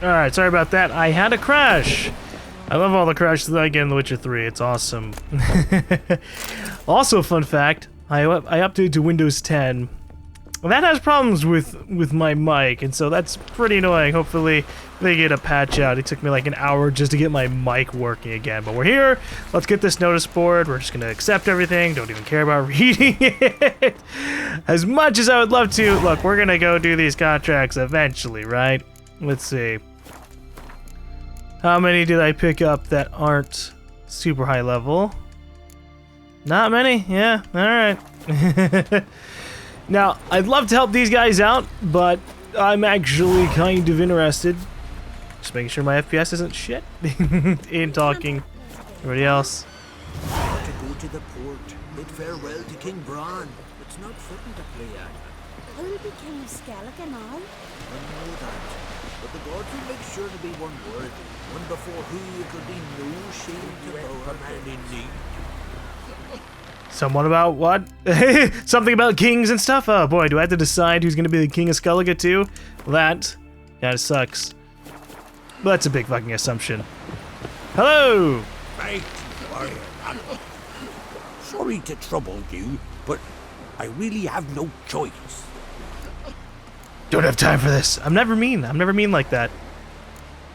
Alright, sorry about that. I had a crash. I love all the crashes that I get in The Witcher 3. It's awesome. Also, fun fact, I updated to Windows 10. That has problems with my mic, and so that's pretty annoying. Hopefully they get a patch out. It took me like an hour just to get my mic working again. But we're here. Let's get this notice board. We're just going to accept everything. Don't even care about reading it. As much as I would love to. Look, we're going to go do these contracts eventually, right? Let's see. How many did I pick up that aren't super high level? Not many? Yeah, alright. Now, I'd love to help these guys out, but I'm actually kind of interested. Just making sure my FPS isn't shit. In talking. Everybody else. To go to the port, bid farewell to King Bran. It's not fitting to play at. Who'll be King of Skellige now? I know that. But the gods will make sure to be one worthy. One before who it could be no shame to bow a man in need. Someone about what? Something about kings and stuff? Oh boy, do I have to decide who's gonna be the king of Skellige too? Well, that kinda sucks. But that's a big fucking assumption. Hello! Right, warrior. I'm sorry to trouble you, but I really have no choice. Don't have time for this. I'm never mean like that.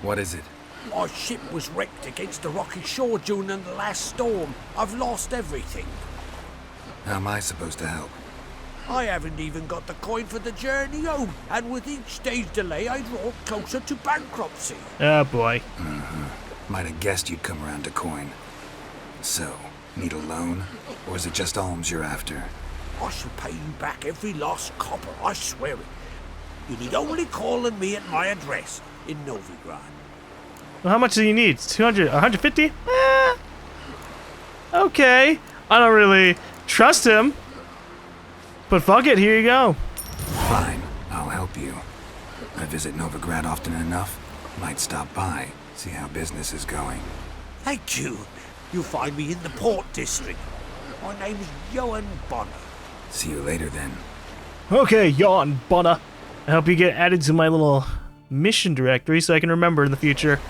What is it? Our ship was wrecked against the rocky shore during the last storm. I've lost everything. How am I supposed to help? I haven't even got the coin for the journey home, and with each day's delay, I draw closer to bankruptcy. Oh boy. Might have guessed you'd come around to coin. So, need a loan? Or is it just alms you're after? I shall pay you back every lost copper, I swear it. You need only call on me at my address in Novigrad. Well, how much do you need? 200? 150? Okay. I don't really trust him. But fuck it, here you go. Fine, I'll help you. I visit Novigrad often enough. Might stop by, see how business is going. Thank you. You'll find me in the Port District. My name's Johan Bonner. See you later then. Okay, Jan Bonner. I hope you get added to my little mission directory so I can remember in the future.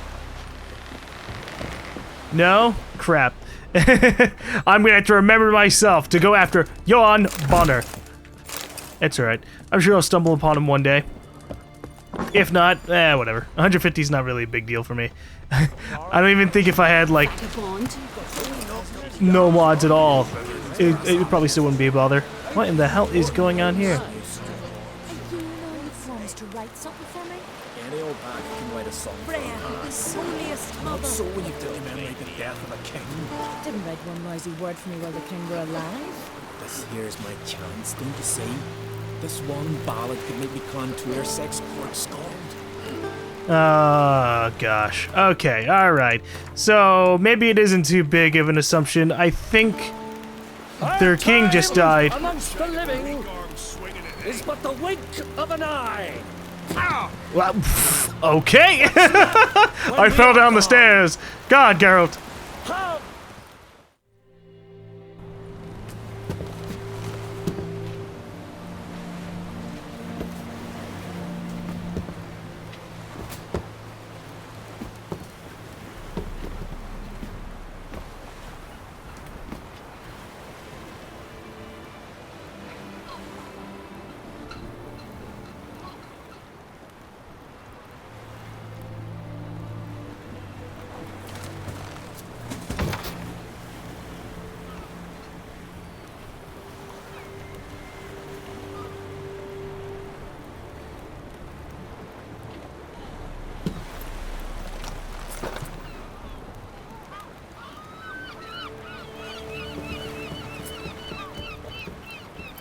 No? Crap. I'm gonna have to remember myself to go after Johan Bonner. It's alright. I'm sure I'll stumble upon him one day. If not, whatever. 150 is not really a big deal for me. I don't even think if I had, like, no mods at all, it probably still wouldn't be a bother. What in the hell is going on here? To write something for me? Any old bag can write a song. Freya, the souliest mother. So when you commemorate the death of a king, Didn't write one lousy word for me while the king were alive. this here's my chance, don't you see? This one ballad could make me climb to her sex court scald. Oh, gosh. Okay, alright. So, maybe it isn't too big of an assumption. I think their king just died. Amongst the living is but the wink of an eye. Well, okay. I fell down the stairs. God, Geralt.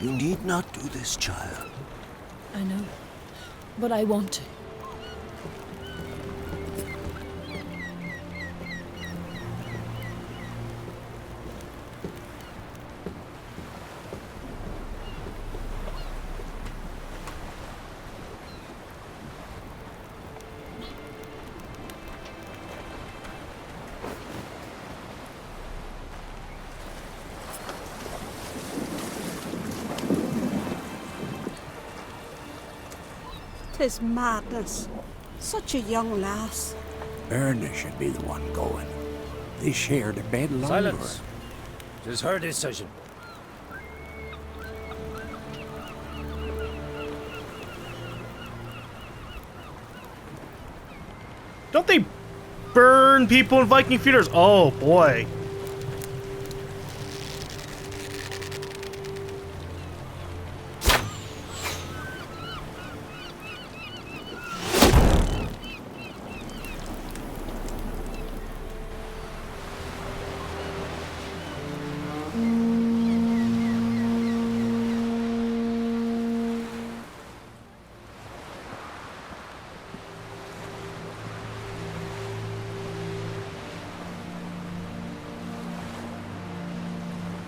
You need not do this, child. I know, but I want to. Tis madness. Such a young lass. Erna should be the one going. They shared a bed longer. Silence. It is her decision. Don't they burn people in Viking funerals? Oh boy.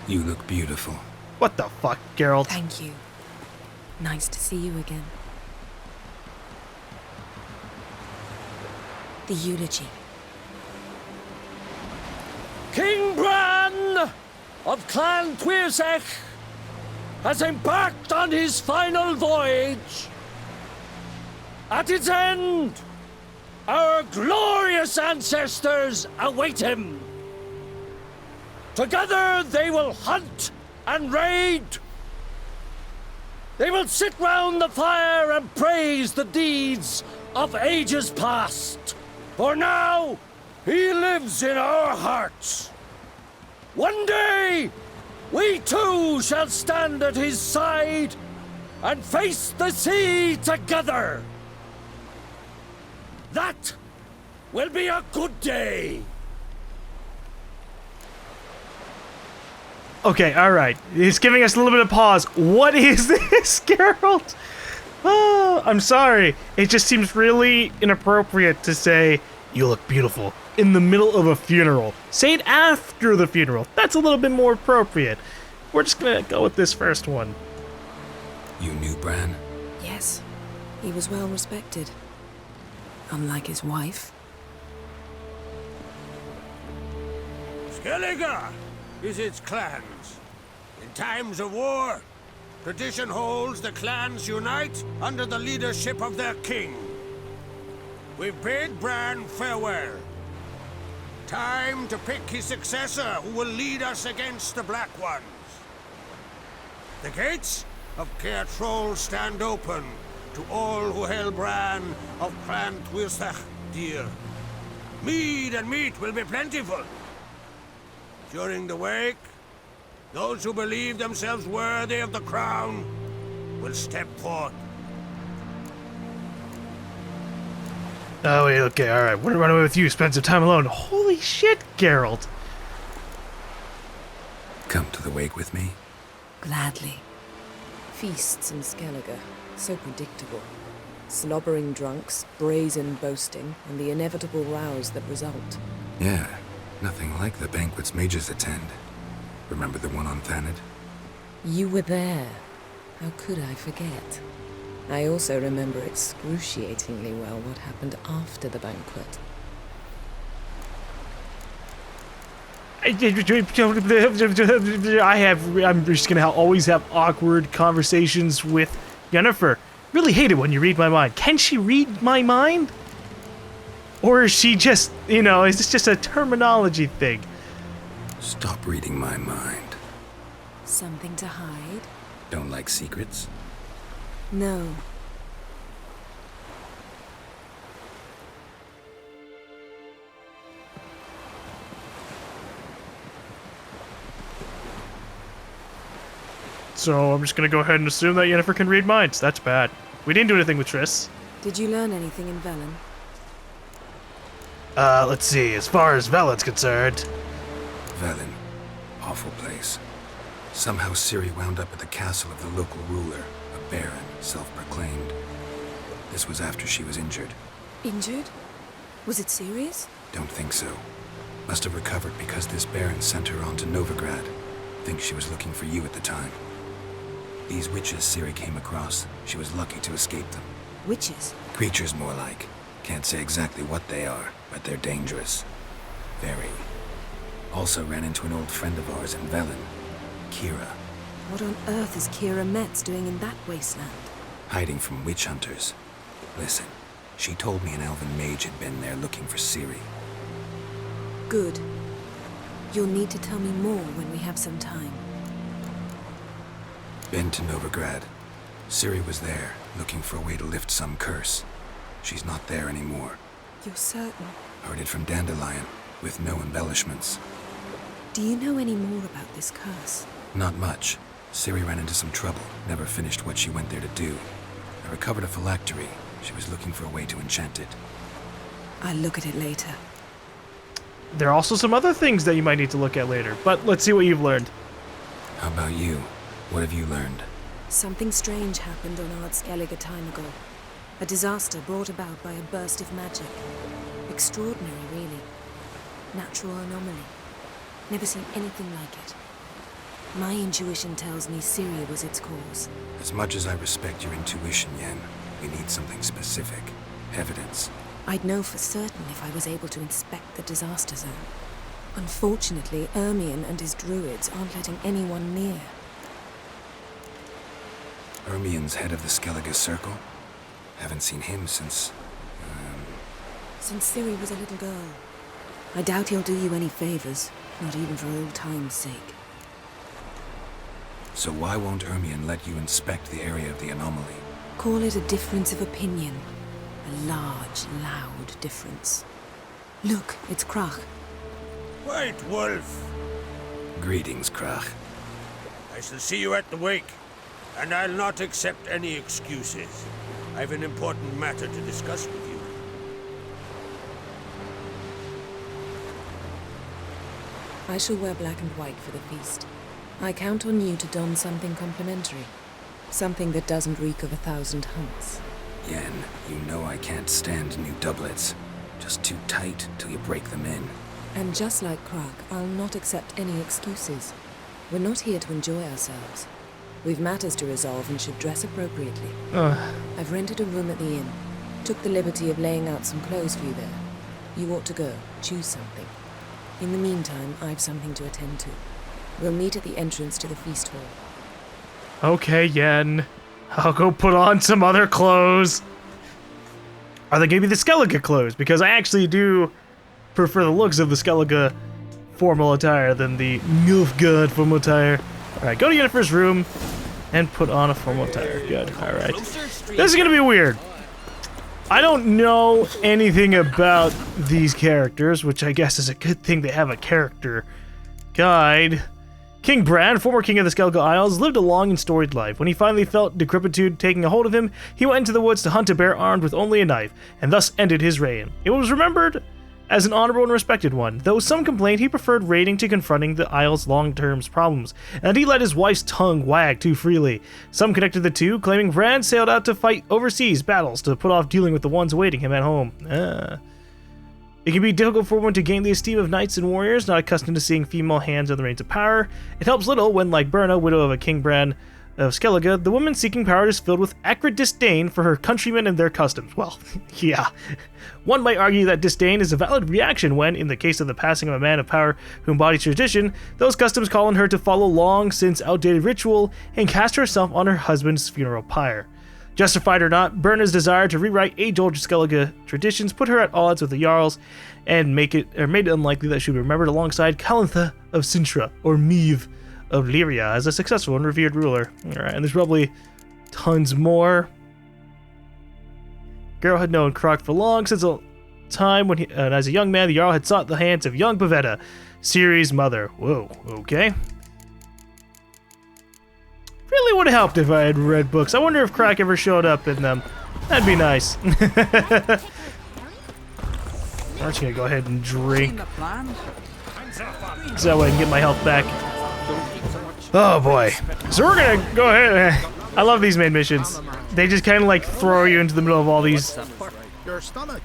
You look beautiful. What the fuck, Geralt? Thank you. Nice to see you again. The eulogy. King Bran of Clan Tuirsech has embarked on his final voyage. At its end, our glorious ancestors await him. Together they will hunt and raid. They will sit round the fire and praise the deeds of ages past. For now, he lives in our hearts. One day, we too shall stand at his side and face the sea together. That will be a good day. Okay, alright. It's giving us a little bit of pause. What is this, Geralt? Oh, I'm sorry. It just seems really inappropriate to say, you look beautiful, in the middle of a funeral. Say it after the funeral. That's a little bit more appropriate. We're just gonna go with this first one. You knew Bran? Yes, he was well respected. Unlike his wife. Skellige visits clans. In times of war, tradition holds the clans unite under the leadership of their king. We bid Bran farewell. Time to pick his successor who will lead us against the Black Ones. The gates of Caer Troll stand open to all who held Bran of Clan Tuirsech dear. Mead and meat will be plentiful. During the wake, those who believe themselves worthy of the crown will step forth. Oh, wait, okay, alright. We're gonna run away with you, spend some time alone. Holy shit, Geralt. Come to the wake with me? Gladly. Feasts in Skellige, so predictable. Slobbering drunks, brazen boasting, and the inevitable rows that result. Yeah, nothing like the banquets mages attend. Remember the one on Thanet? You were there. How could I forget? I also remember excruciatingly well what happened after the banquet. I'm just gonna always have awkward conversations with Yennefer. Really hate it when you read my mind. Can she read my mind? Or is she just, you know, is this just a terminology thing? Stop reading my mind. Something to hide? Don't like secrets? No. So I'm just gonna go ahead and assume that Yennefer can read minds. That's bad. We didn't do anything with Triss. Did you learn anything in Velen? Let's see. As far as Velen's concerned, Velen. Awful place. Somehow Ciri wound up at the castle of the local ruler, a baron, self-proclaimed. This was after she was injured. Injured? Was it serious? Don't think so. Must have recovered because this baron sent her on to Novigrad. Think she was looking for you at the time. These witches Ciri came across, she was lucky to escape them. Witches? Creatures more like. Can't say exactly what they are, but they're dangerous. Very. Also ran into an old friend of ours in Velen, Kira. What on earth is Kira Metz doing in that wasteland? Hiding from witch hunters. Listen, She told me an elven mage had been there looking for Ciri. Good. You'll need to tell me more when we have some time. Been to Novigrad. Ciri was there, looking for a way to lift some curse. She's not there anymore. You're certain? Heard it from Dandelion, with no embellishments. Do you know any more about this curse? Not much. Ciri ran into some trouble, never finished what she went there to do. I recovered a phylactery. She was looking for a way to enchant it. I'll look at it later. There are also some other things that you might need to look at later, but let's see what you've learned. How about you? What have you learned? Something strange happened on Ardskellig a time ago. A disaster brought about by a burst of magic. Extraordinary, really. Natural anomaly. Never seen anything like it. My intuition tells me Ciri was its cause. As much as I respect your intuition, Yen, we need something specific. Evidence. I'd know for certain if I was able to inspect the disaster zone. Unfortunately, Ermion and his druids aren't letting anyone near. Ermion's head of the Skellige Circle? Haven't seen him since... Since Ciri was a little girl. I doubt he'll do you any favors, not even for old time's sake. So why won't Ermion let you inspect the area of the anomaly? Call it a difference of opinion. A large, loud difference. Look, it's Krach. White Wolf. Greetings, Krach. I shall see you at the wake, and I'll not accept any excuses. I've an important matter to discuss with you. I shall wear black and white for the feast. I count on you to don something complimentary. Something that doesn't reek of 1,000 hunts. Yen, you know I can't stand new doublets. Just too tight till you break them in. And just like Krach, I'll not accept any excuses. We're not here to enjoy ourselves. We've matters to resolve and should dress appropriately. I've rented a room at the inn. Took the liberty of laying out some clothes for you there. You ought to go. Choose something. In the meantime, I've something to attend to. We'll meet at the entrance to the feast hall. Okay, Yen. I'll go put on some other clothes. Are they gonna be the Skellige clothes? Because I actually do prefer the looks of the Skellige formal attire than the Nilfgaard formal attire. Alright, go to Yennefer's room and put on a formal attire. Good, alright. This is gonna be weird. I don't know anything about these characters, which I guess is a good thing they have a character guide. King Bran, former king of the Skellige Isles, lived a long and storied life. When he finally felt decrepitude taking a hold of him, he went into the woods to hunt a bear armed with only a knife, and thus ended his reign. It was remembered as an honorable and respected one, though some complained he preferred raiding to confronting the Isle's long-term problems, and he let his wife's tongue wag too freely. Some connected the two, claiming Bran sailed out to fight overseas battles to put off dealing with the ones awaiting him at home. It can be difficult for one to gain the esteem of knights and warriors not accustomed to seeing female hands on the reins of power. It helps little when, like Berna, widow of a King Bran of Skellige, the woman seeking power is filled with acrid disdain for her countrymen and their customs. Well, yeah. One might argue that disdain is a valid reaction when, in the case of the passing of a man of power who embodies tradition, those customs call on her to follow long since outdated ritual and cast herself on her husband's funeral pyre. Justified or not, Berna's desire to rewrite age-old Skellige traditions put her at odds with the Jarls and made it unlikely that she would be remembered alongside Calantha of Sintra or Meve of Lyria as a successful and revered ruler. Alright, and there's probably tons more. Geralt had known Krach for long, since a time when as a young man, the Jarl had sought the hands of young Pavetta, Ciri's mother. Whoa, okay. Really would have helped if I had read books. I wonder if Krach ever showed up in them. That'd be nice. I'm just gonna go ahead and drink, so that way I can get my health back. Oh boy. So we're gonna go ahead. I love these main missions. They just kind of like throw you into the middle of all these. Your stomach.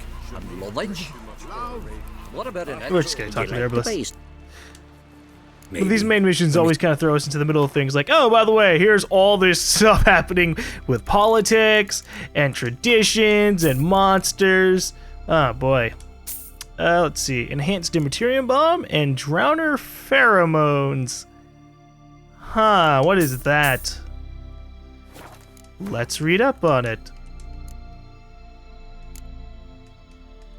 What about an We're just gonna talk to the herbalist. Maybe. These main missions always kind of throw us into the middle of things like, oh, by the way, here's all this stuff happening with politics and traditions and monsters. Oh, boy. Let's see. Enhanced Dematerium Bomb and Drowner Pheromones. Huh, what is that? Let's read up on it.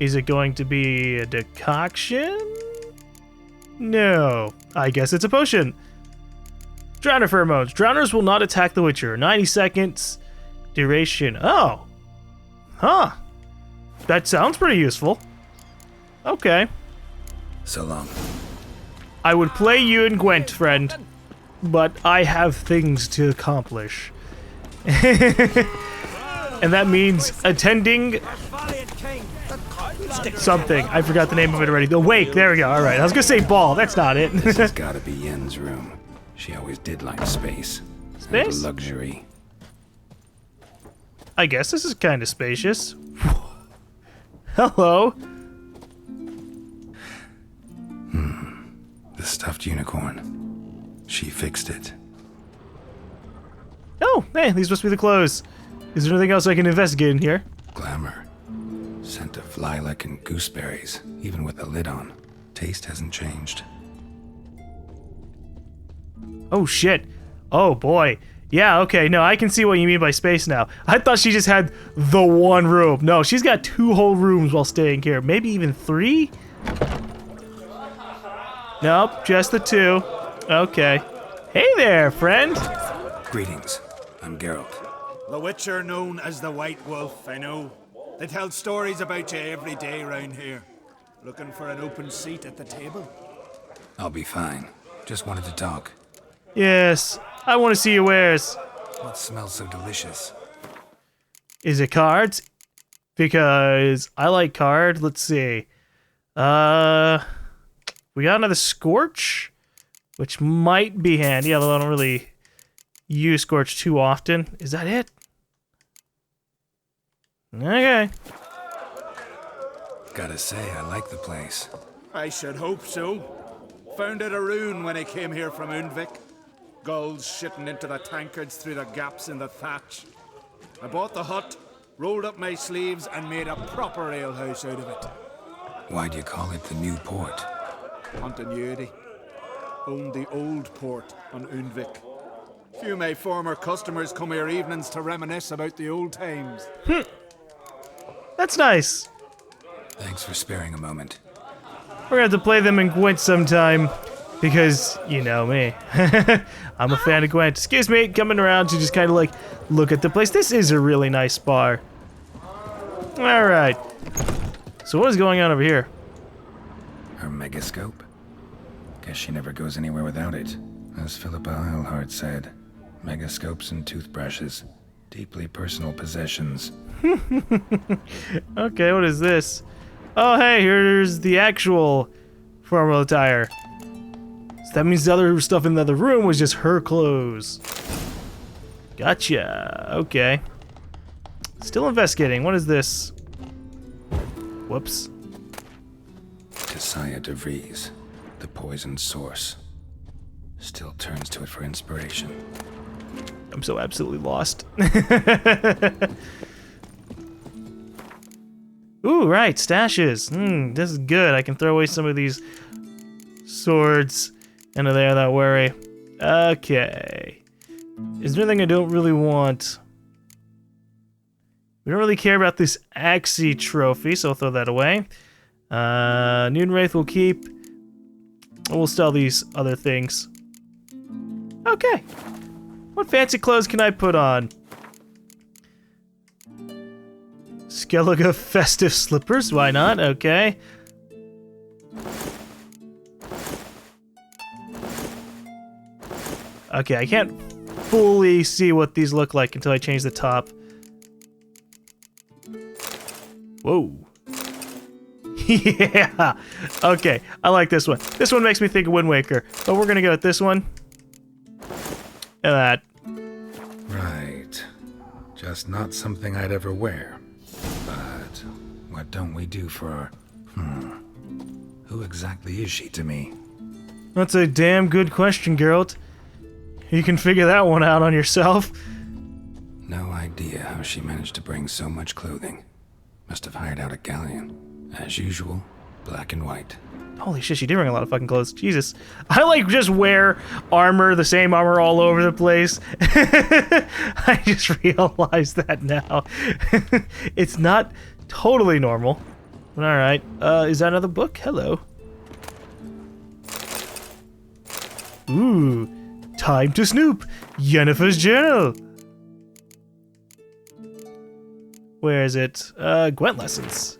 Is it going to be a decoction? No. I guess it's a potion. Drowner pheromones. Drowners will not attack the Witcher. 90 seconds duration. Oh. Huh. That sounds pretty useful. Okay. So long. I would play you and Gwent, friend, but I have things to accomplish. And that means attending something. I forgot the name of it already. The Wake, there we go. Alright, I was gonna say ball, that's not it. This has gotta be Yen's room. She always did like space. Space? And luxury. I guess this is kind of spacious. Hello. The stuffed unicorn. She fixed it. Oh, hey, these must be the clothes. Is there anything else I can investigate in here? Glamour. Scent of lilac and gooseberries, even with the lid on. Taste hasn't changed. Oh, shit. Oh, boy. Yeah, okay, no, I can see what you mean by space now. I thought she just had the one room. No, she's got 2 whole rooms while staying here. Maybe even 3? Nope, just the 2. Okay. Hey there, friend. Greetings. I'm Geralt. The Witcher known as the White Wolf, I know. They tell stories about you every day round here. Looking for an open seat at the table? I'll be fine. Just wanted to talk. Yes, I want to see your wares. What smells so delicious? Is it cards? Because I like cards. Let's see. We got another Scorch, which might be handy, although I don't really use Scorch too often. Is that it? Okay. Gotta say, I like the place. I should hope so. Found it a ruin when I came here from Undvik. Gulls shitting into the tankards through the gaps in the thatch. I bought the hut, rolled up my sleeves, and made a proper alehouse out of it. Why do you call it the new port? Continuity. Owned the old port on Undvik. Few of my former customers come here evenings to reminisce about the old times. That's nice. Thanks for sparing a moment. We're gonna have to play them in Gwent sometime, because you know me. I'm a fan of Gwent. Excuse me, coming around to just kind of like look at the place. This is a really nice bar. All right. So what is going on over here? Her megascope? Guess she never goes anywhere without it. As Philippa Eilhart said, megascopes and toothbrushes. Deeply personal possessions. Okay, what is this? Oh, hey, here's the actual formal attire. So that means the other stuff in the other room was just her clothes. Gotcha. Okay. Still investigating. What is this? Whoops. Cassiah de Vries, the poisoned source. Still turns to it for inspiration. I'm so absolutely lost. Ooh, right, stashes. This is good. I can throw away some of these swords into there without worry. Okay. Is there anything I don't really want? We don't really care about this Axie trophy, so I'll throw that away. Noonwraith we'll keep. We'll sell these other things. Okay. What fancy clothes can I put on? Skellige festive slippers, why not? Okay. Okay, I can't fully see what these look like until I change the top. Whoa. Yeah. Okay, I like this one. This one makes me think of Wind Waker, but we're gonna go with this one. And that. Right. Just not something I'd ever wear. But what don't we do for her? Who exactly is she to me? That's a damn good question, Geralt. You can figure that one out on yourself. No idea how she managed to bring so much clothing. Must have hired out a galleon. As usual, black and white. Holy shit, she did bring a lot of fucking clothes. Jesus. I like just wear armor, the same armor all over the place. I just realized that now. It's not totally normal. Alright. Is that another book? Hello. Ooh. Time to snoop. Yennefer's journal. Where is it? Gwent lessons.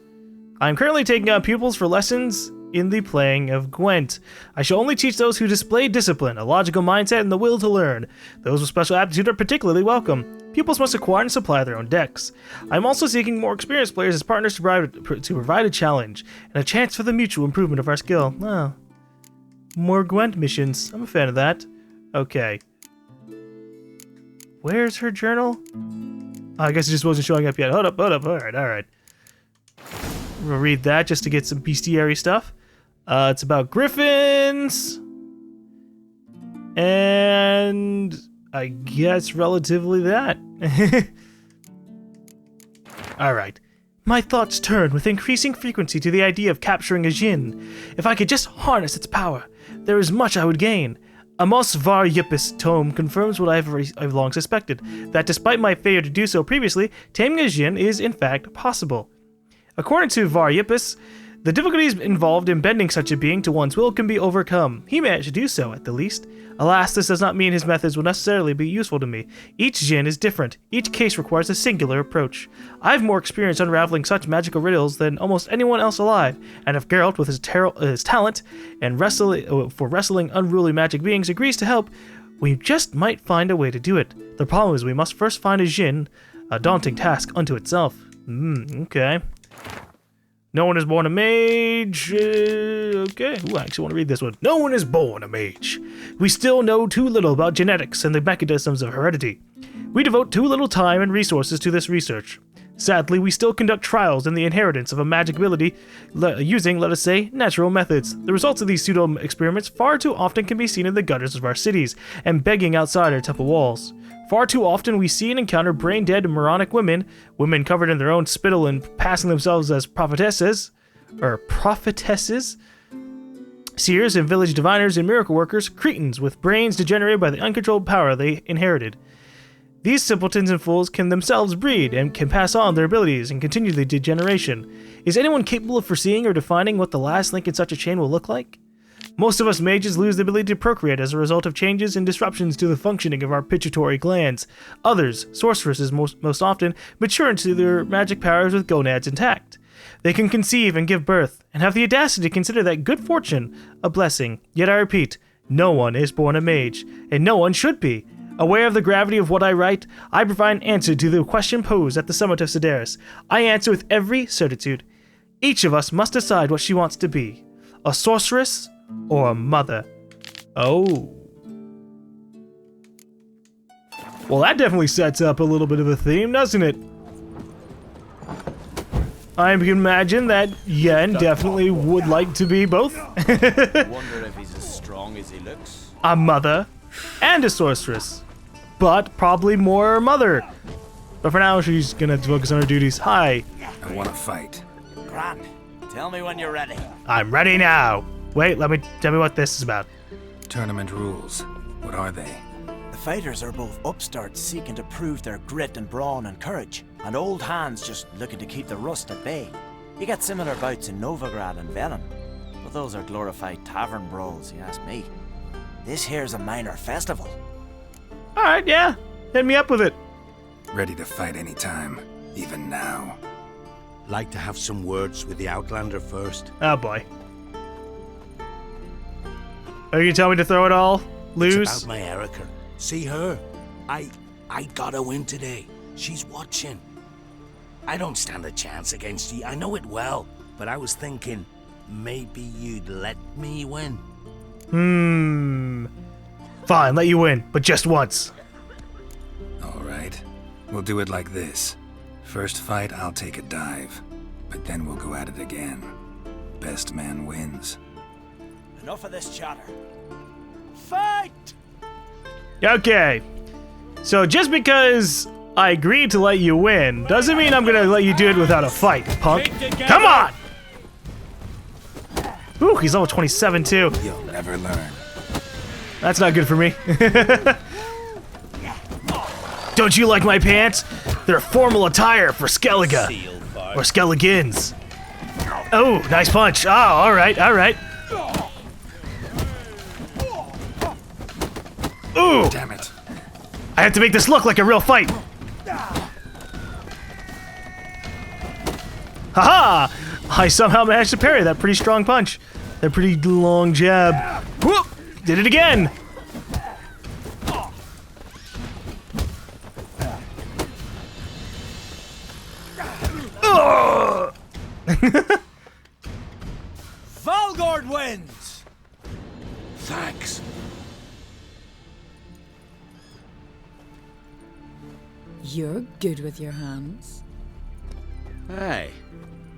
I'm currently taking out pupils for lessons in the playing of Gwent. I shall only teach those who display discipline, a logical mindset, and the will to learn. Those with special aptitude are particularly welcome. Pupils must acquire and supply their own decks. I'm also seeking more experienced players as partners to provide a challenge, and a chance for the mutual improvement of our skill. Oh. More Gwent missions. I'm a fan of that. Okay. Where's her journal? Oh, I guess it just wasn't showing up yet. Hold up. Alright. I'm gonna read that just to get some bestiary stuff. It's about griffins. And I guess relatively that. Alright. My thoughts turn with increasing frequency to the idea of capturing a djinn. If I could just harness its power, there is much I would gain. Amos Var Yipis tome confirms what I've long suspected, that despite my failure to do so previously, taming a djinn is in fact possible. According to Var Yipis, the difficulties involved in bending such a being to one's will can be overcome. He managed to do so, at the least. Alas, this does not mean his methods will necessarily be useful to me. Each djinn is different. Each case requires a singular approach. I have more experience unraveling such magical riddles than almost anyone else alive, and if Geralt, with his talent and for wrestling unruly magic beings, agrees to help, we just might find a way to do it. The problem is we must first find a djinn, a daunting task unto itself. Okay. No one is born a mage. Okay. Ooh, I actually want to read this one. No one is born a mage. We still know too little about genetics and the mechanisms of heredity. We devote too little time and resources to this research. Sadly, we still conduct trials in the inheritance of a magic ability using, let us say, natural methods. The results of these pseudo-experiments far too often can be seen in the gutters of our cities and begging outside our temple walls. Far too often we see and encounter brain-dead moronic women covered in their own spittle and passing themselves as prophetesses, seers and village diviners and miracle workers, cretins with brains degenerated by the uncontrolled power they inherited. These simpletons and fools can themselves breed and can pass on their abilities and continue the degeneration. Is anyone capable of foreseeing or defining what the last link in such a chain will look like? Most of us mages lose the ability to procreate as a result of changes and disruptions to the functioning of our pituitary glands. Others, sorceresses most often, mature into their magic powers with gonads intact. They can conceive and give birth, and have the audacity to consider that good fortune a blessing. Yet I repeat, no one is born a mage, and no one should be. Aware of the gravity of what I write, I provide an answer to the question posed at the summit of Sedaris. I answer with every certitude. Each of us must decide what she wants to be. A sorceress or a mother. Oh. Well, that definitely sets up a little bit of a theme, doesn't it? I can imagine that Yen definitely would like to be both. Wonder if he's as strong as he looks. A mother and a sorceress, but probably more a mother. But for now, she's gonna focus on her duties. Hi. I want to fight. Grand. Tell me when you're ready. I'm ready now. Wait, tell me what this is about. Tournament rules. What are they? The fighters are both upstarts seeking to prove their grit and brawn and courage, and old hands just looking to keep the rust at bay. You get similar bouts in Novigrad and Velen, but those are glorified tavern brawls, you ask me. This here's a minor festival. Alright, yeah. Hit me up with it. Ready to fight anytime, even now. Like to have some words with the Outlander first. Oh boy. Are you gonna tell me to throw it all? Lose? It's about my Erica. See her? I gotta win today. She's watching. I don't stand a chance against you. I know it well. But I was thinking, maybe you'd let me win. Fine, let you win, but just once. All right. We'll do it like this. First fight, I'll take a dive. But then we'll go at it again. Best man wins. Enough of this chatter. Fight! Okay. So just because I agreed to let you win doesn't mean I'm gonna let you do it without a fight, punk. Come on! Ooh, he's level 27 too. You'll never learn. That's not good for me. Don't you like my pants? They're formal attire for Skellige. Or Skelligans. Oh, nice punch. Oh, all right, all right. Ooh. Damn it. I have to make this look like a real fight. Haha! I somehow managed to parry that pretty strong punch. That pretty long jab. Whoop! Did it again! Valgord wins! Thanks. You're good with your hands. Hey,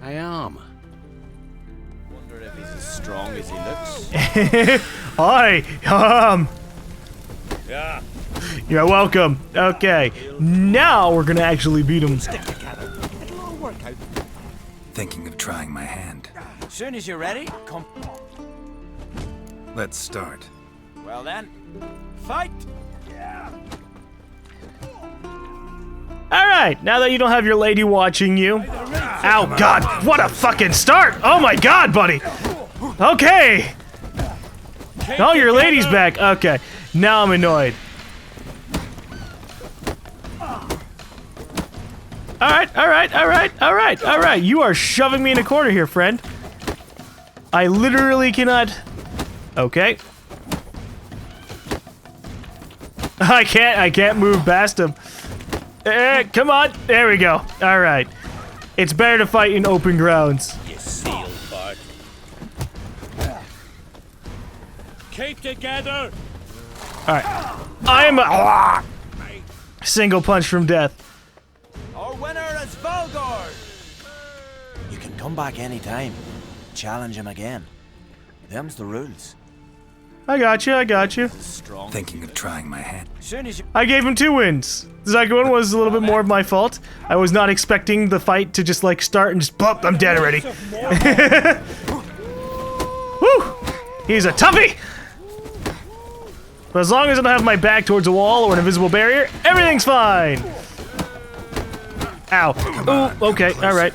I am. Wonder if he's as strong as he looks. Hi, Yeah. you're welcome. Okay, now we're gonna actually beat him. It'll all work out. Thinking of trying my hand. Soon as you're ready, come. Let's start. Well then, fight! All right, now that you don't have your lady watching you. Ow, God, what a fucking start! Oh my God, buddy. Okay. Oh, your lady's back. Okay, now I'm annoyed. All right, all right, all right, all right, all right. You are shoving me in a corner here, friend. I literally cannot. Okay. I can't move past him. Come on, there we go. All right. It's better to fight in open grounds. You seal bud. Keep together. All right. I am a single punch from death. Our winner is Valgord! You can come back anytime. Challenge him again. Them's the rules. I got you. I got you. Thinking of trying my hand. Soon as you. I gave him 2 wins. The second one was a little bit more of my fault. I was not expecting the fight to just like start and just plop. I'm dead already. Woo! He's a toughie. But as long as I don't have my back towards a wall or an invisible barrier, everything's fine. Ow. Ooh, okay, alright.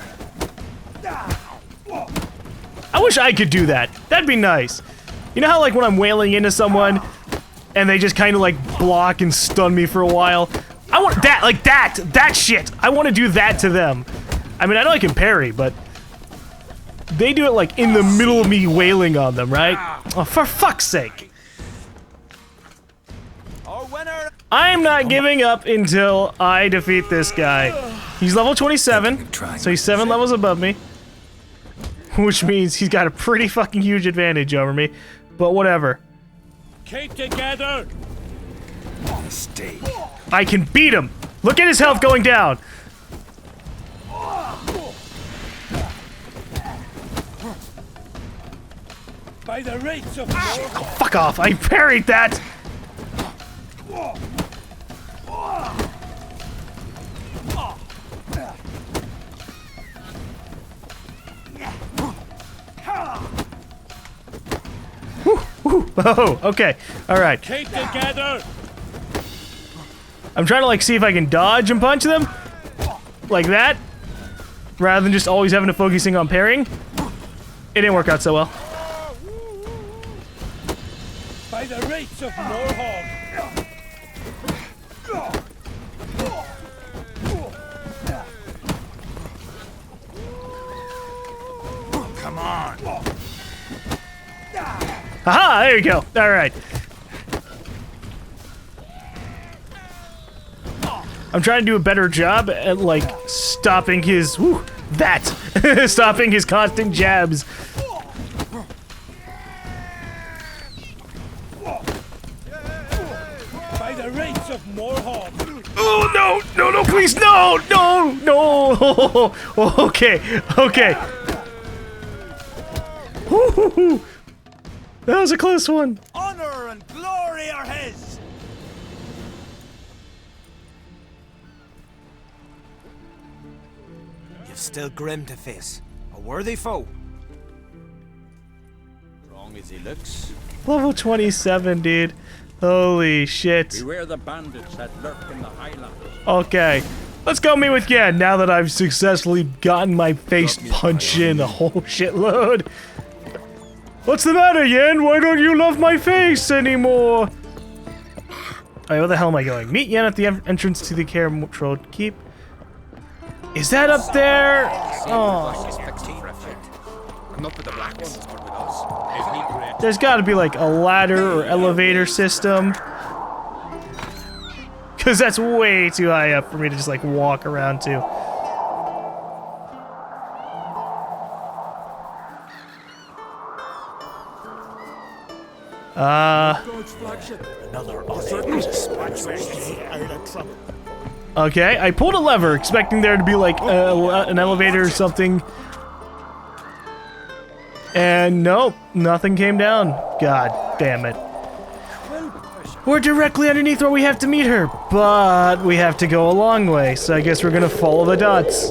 I wish I could do that. That'd be nice. You know how like when I'm wailing into someone and they just kind of like block and stun me for a while? I want that, like that shit. I want to do that to them. I mean, I know I can parry, but they do it like in the middle of me wailing on them, right? Oh, for fuck's sake. I'm not giving up until I defeat this guy. He's level 27, so he's 7 levels above me. Which means he's got a pretty fucking huge advantage over me. But whatever. Keep together. Mistake. I can beat him. Look at his health going down. By the rates of Oh, fuck off. I parried that. Oh, okay. All right. Keep together. I'm trying to like see if I can dodge and punch them like that rather than just always having to focusing on parrying. It didn't work out so well. By the rates of Morhog. Come on. Aha! There you go. All right. I'm trying to do a better job at like stopping his stopping his constant jabs. By the rates of Morhog. Oh no! No! No! Please! No! No! No! Okay. Okay. That was a close one. Honor and glory are his! You've still Grim to face. A worthy foe. Strong as he looks. Level 27, dude. Holy shit. Beware the bandits that lurk in the highlands. Okay. Let's go meet with Yen now that I've successfully gotten my face punched in a whole shitload. What's the matter, Yen? Why don't you love my face anymore? Alright, where the hell am I going? Meet Yen at the entrance to the Controlled Keep. Is that up there? Oh. There's gotta be like a ladder or elevator system. Cause that's way too high up for me to just like walk around to. Okay, I pulled a lever expecting there to be like an elevator or something. And nope, nothing came down. God damn it. We're directly underneath where we have to meet her, but we have to go a long way, so I guess we're gonna follow the dots.